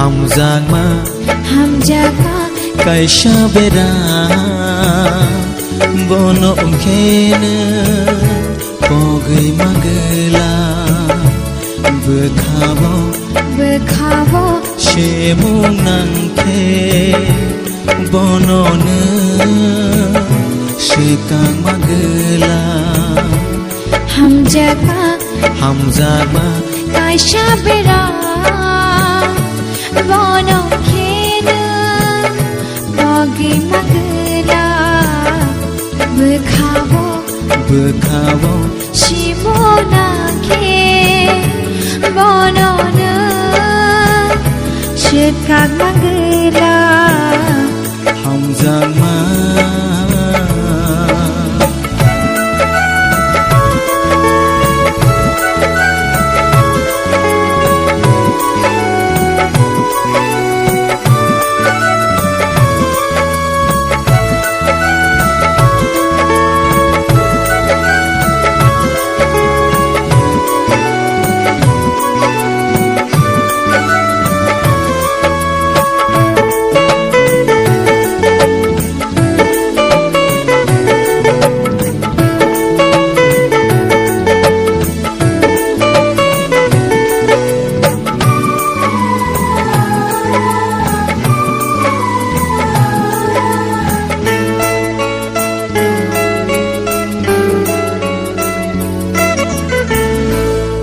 Hamzagma Kaisha bera Bono umkene Pogai magla Bekhavo Shemung nangke Bono ne Shikang magla Hamzagma Kaisha bera Bono umkene Pogai magla Bekhavo Shimonake Bonona Shikang magla Hamzagma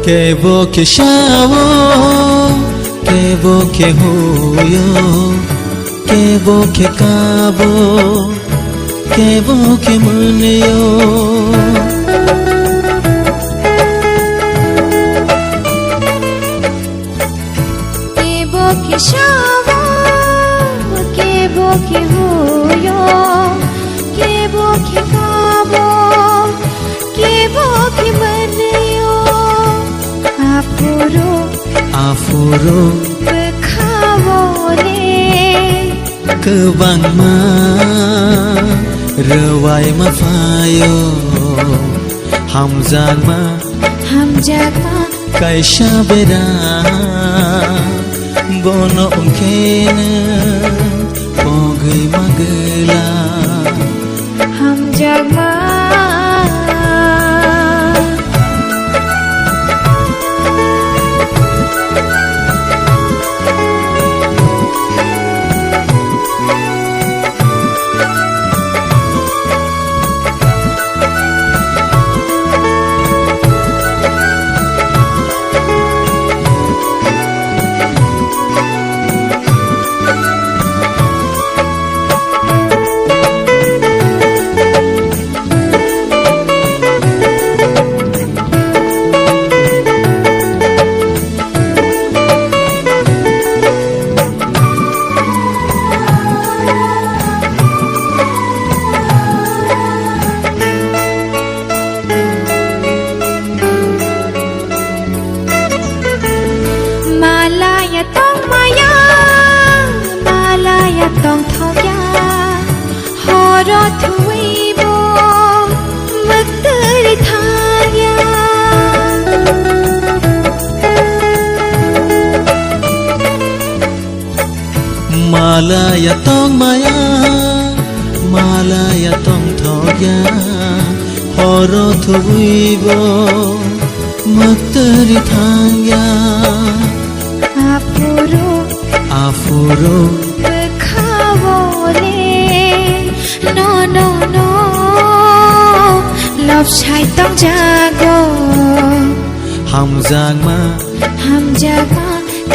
Kevo ke shavo, kevo ke hoyo, kevo ke kabo, kevo ke munyo. Kevo ke shavo, kevo ke hoyo, kevo ke kabo, kevo ke munyo. Afuro Bekhawole Kebang ma Rewai ma fayo Hamzagma Kaisha bera Bono umkene Pogai magla Hamzagma Tong thoya horo thuibo mutri thaya Malaya tong maya Malaya tong thoya horo thuibo mutri thaya Afuro No Love shai tong jago Hamzagma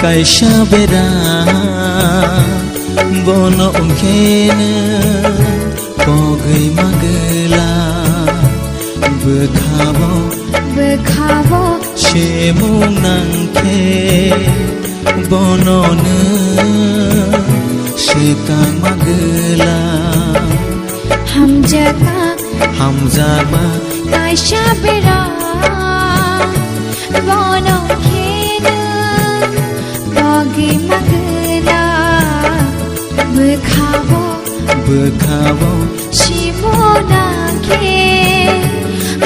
Kaisha bera Bono umkene Pogai magla Bekhavo Shemung nangke Bono ne Shikang magla Hamzagma Kaisha bera Bono umkene Pogai magla Bekhavo Shimonake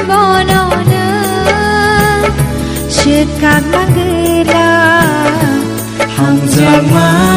Bonona Shikang magla hamzama